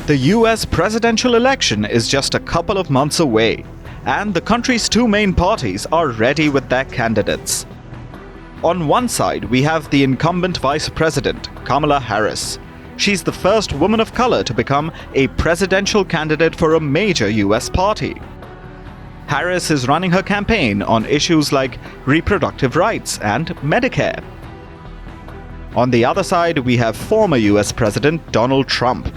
The US presidential election is just a couple of months away, and the country's two main parties are ready with their candidates. On one side, we have the incumbent Vice President, Kamala Harris. She's the first woman of color to become a presidential candidate for a major US party. Harris is running her campaign on issues like reproductive rights and Medicare. On the other side, we have former US President Donald Trump.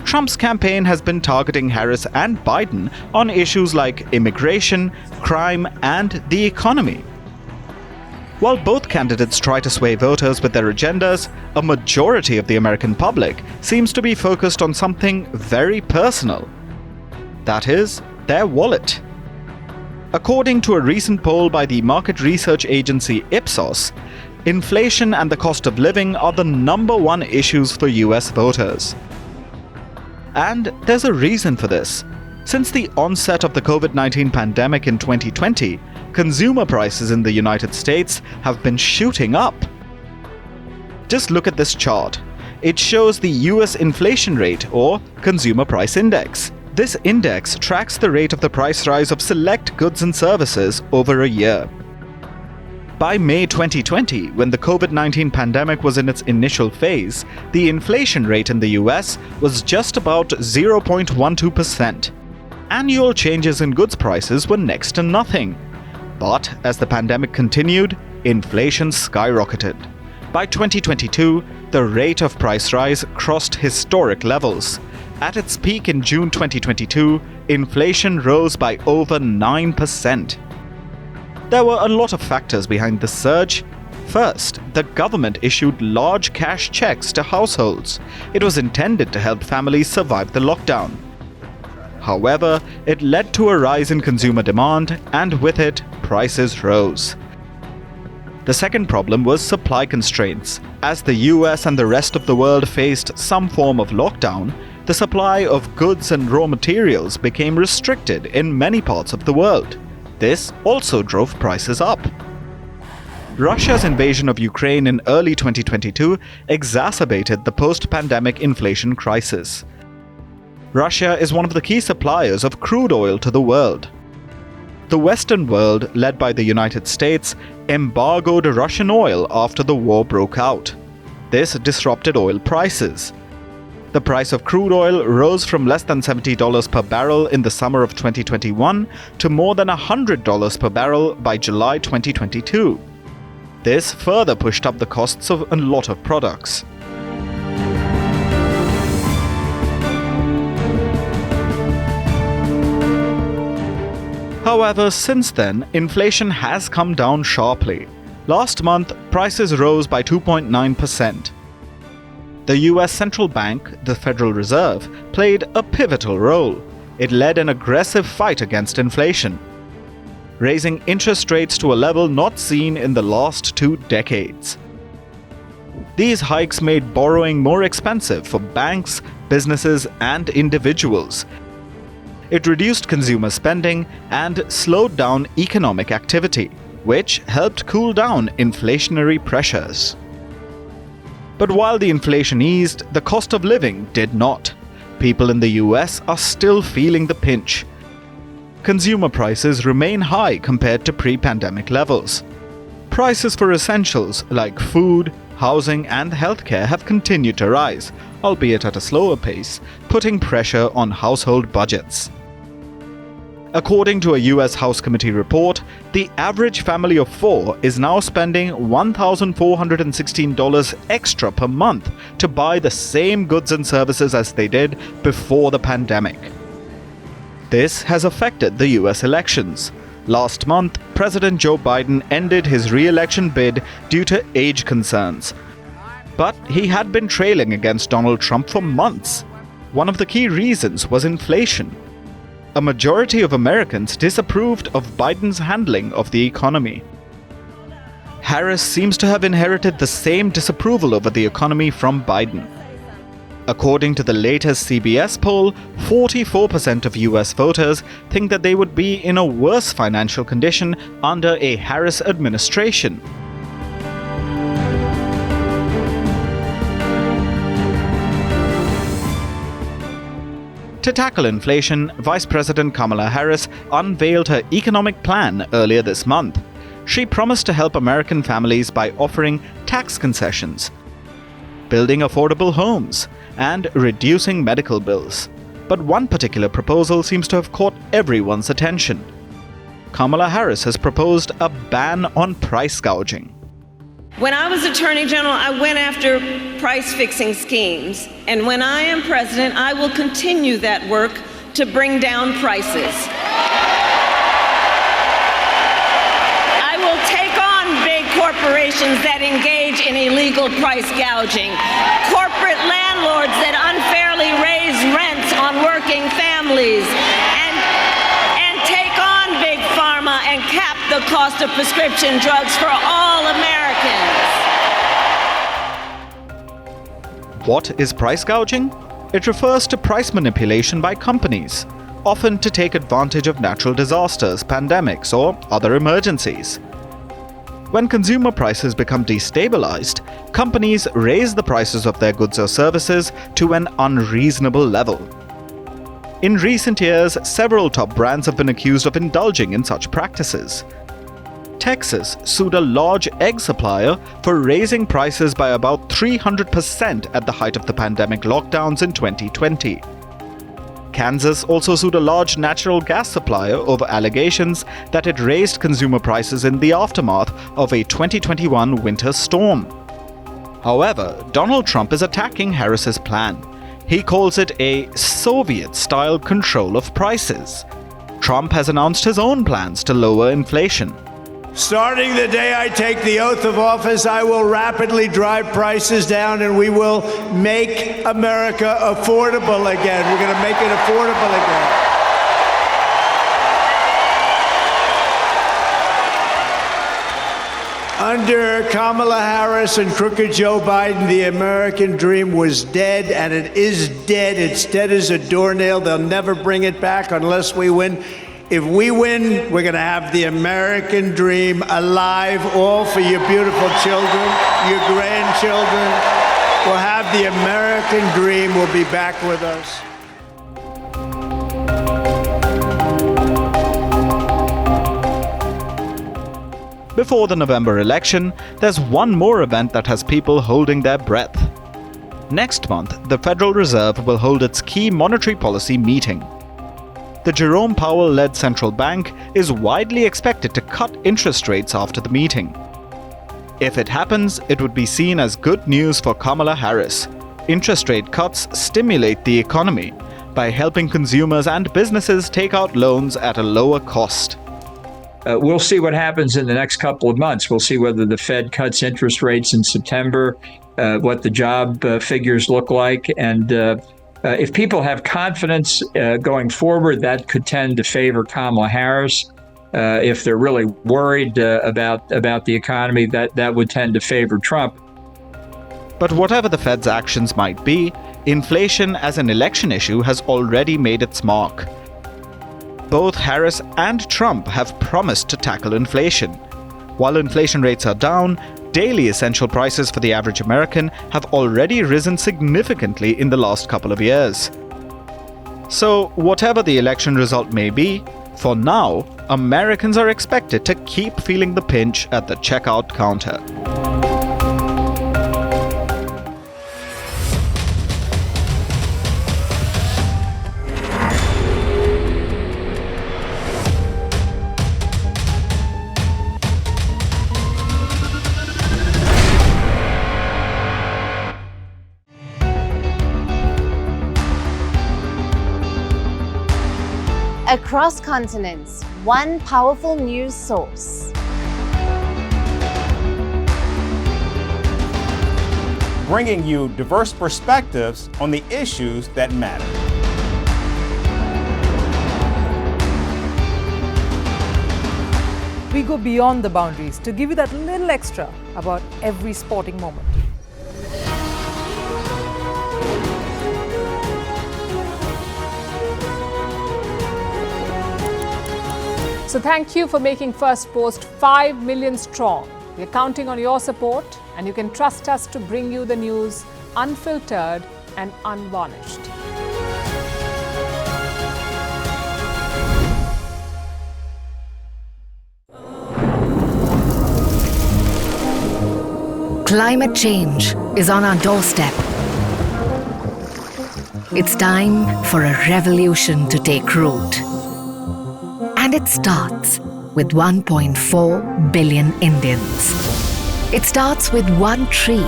Trump's campaign has been targeting Harris and Biden on issues like immigration, crime, and the economy. While both candidates try to sway voters with their agendas, a majority of the American public seems to be focused on something very personal. That is, their wallet. According to a recent poll by the market research agency Ipsos, inflation and the cost of living are the number one issues for US voters. And there's a reason for this. Since the onset of the COVID-19 pandemic in 2020, consumer prices in the United States have been shooting up. Just look at this chart. It shows the US inflation rate, or Consumer Price Index. This index tracks the rate of the price rise of select goods and services over a year. By May 2020, when the COVID-19 pandemic was in its initial phase, the inflation rate in the US was just about 0.12%. Annual changes in goods prices were next to nothing. But as the pandemic continued, inflation skyrocketed. By 2022, the rate of price rise crossed historic levels. At its peak in June 2022, inflation rose by over 9%. There were a lot of factors behind this surge. First, the government issued large cash checks to households. It was intended to help families survive the lockdown. However, it led to a rise in consumer demand, and with it, prices rose. The second problem was supply constraints. As the US and the rest of the world faced some form of lockdown, the supply of goods and raw materials became restricted in many parts of the world. This also drove prices up. Russia's invasion of Ukraine in early 2022 exacerbated the post-pandemic inflation crisis. Russia is one of the key suppliers of crude oil to the world. The Western world, led by the United States, embargoed Russian oil after the war broke out. This disrupted oil prices. The price of crude oil rose from less than $70 per barrel in the summer of 2021 to more than $100 per barrel by July 2022. This further pushed up the costs of a lot of products. However, since then, inflation has come down sharply. Last month, prices rose by 2.9%. The US central bank, the Federal Reserve, played a pivotal role. It led an aggressive fight against inflation, raising interest rates to a level not seen in the last 2 decades. These hikes made borrowing more expensive for banks, businesses, and individuals. It reduced consumer spending and slowed down economic activity, which helped cool down inflationary pressures. But while the inflation eased, the cost of living did not. People in the US are still feeling the pinch. Consumer prices remain high compared to pre-pandemic levels. Prices for essentials like food, housing, and healthcare have continued to rise, albeit at a slower pace, putting pressure on household budgets. According to a US House Committee report, the average family of 4 is now spending $1,416 extra per month to buy the same goods and services as they did before the pandemic. This has affected the US elections. Last month, President Joe Biden ended his re-election bid due to age concerns. But he had been trailing against Donald Trump for months. One of the key reasons was inflation. A majority of Americans disapproved of Biden's handling of the economy. Harris seems to have inherited the same disapproval over the economy from Biden. According to the latest CBS poll, 44% of US voters think that they would be in a worse financial condition under a Harris administration. To tackle inflation, Vice President Kamala Harris unveiled her economic plan earlier this month. She promised to help American families by offering tax concessions, building affordable homes, and reducing medical bills. But one particular proposal seems to have caught everyone's attention. Kamala Harris has proposed a ban on price gouging. When I was Attorney General, I went after price-fixing schemes. And when I am president, I will continue that work to bring down prices. I will take on big corporations that engage in illegal price gouging, corporate landlords that unfairly raise rents on working families, and take on big pharma and cap the cost of prescription drugs for all Americans. What is price gouging? It refers to price manipulation by companies, often to take advantage of natural disasters, pandemics, or other emergencies. When consumer prices become destabilized, companies raise the prices of their goods or services to an unreasonable level. In recent years, several top brands have been accused of indulging in such practices. Texas sued a large egg supplier for raising prices by about 300% at the height of the pandemic lockdowns in 2020. Kansas also sued a large natural gas supplier over allegations that it raised consumer prices in the aftermath of a 2021 winter storm. However, Donald Trump is attacking Harris's plan. He calls it a Soviet-style control of prices. Trump has announced his own plans to lower inflation. Starting the day I take the oath of office, I will rapidly drive prices down and we will make America affordable again. We're going to make it affordable again. Under Kamala Harris and crooked Joe Biden, the American dream was dead, and it is dead. It's dead as a doornail. They'll never bring it back unless we win. If we win, we're going to have the American dream alive, all for your beautiful children, your grandchildren. We'll have the American dream. We'll be back with us. Before the November election, there's one more event that has people holding their breath. Next month, the Federal Reserve will hold its key monetary policy meeting. The Jerome Powell-led central bank is widely expected to cut interest rates after the meeting. If it happens, it would be seen as good news for Kamala Harris. Interest rate cuts stimulate the economy by helping consumers and businesses take out loans at a lower cost. We'll see what happens in the next couple of months. We'll see whether the Fed cuts interest rates in September, what the job figures look like, and if people have confidence going forward, that could tend to favor Kamala Harris. If they're really worried about the economy, that would tend to favor Trump. But whatever the Fed's actions might be, inflation as an election issue has already made its mark. Both Harris and Trump have promised to tackle inflation. While inflation rates are down, daily essential prices for the average American have already risen significantly in the last couple of years. So, whatever the election result may be, for now, Americans are expected to keep feeling the pinch at the checkout counter. Across continents, one powerful news source. Bringing you diverse perspectives on the issues that matter. We go beyond the boundaries to give you that little extra about every sporting moment. So thank you for making Firstpost 5 million strong. We're counting on your support, and you can trust us to bring you the news unfiltered and unvarnished. Climate change is on our doorstep. It's time for a revolution to take root. And it starts with 1.4 billion Indians. It starts with one tree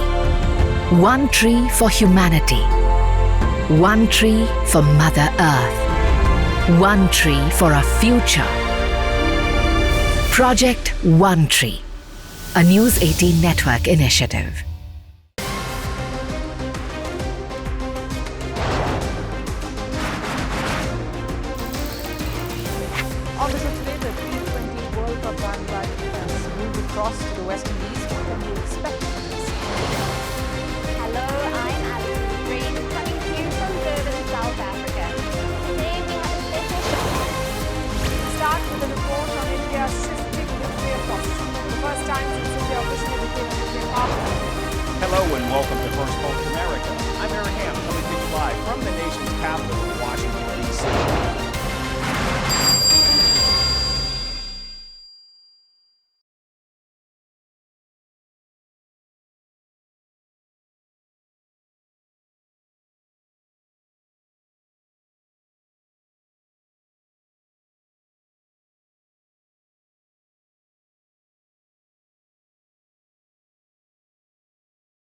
for humanity, one tree for Mother Earth, one tree for our future. Project One Tree, a News 18 network initiative.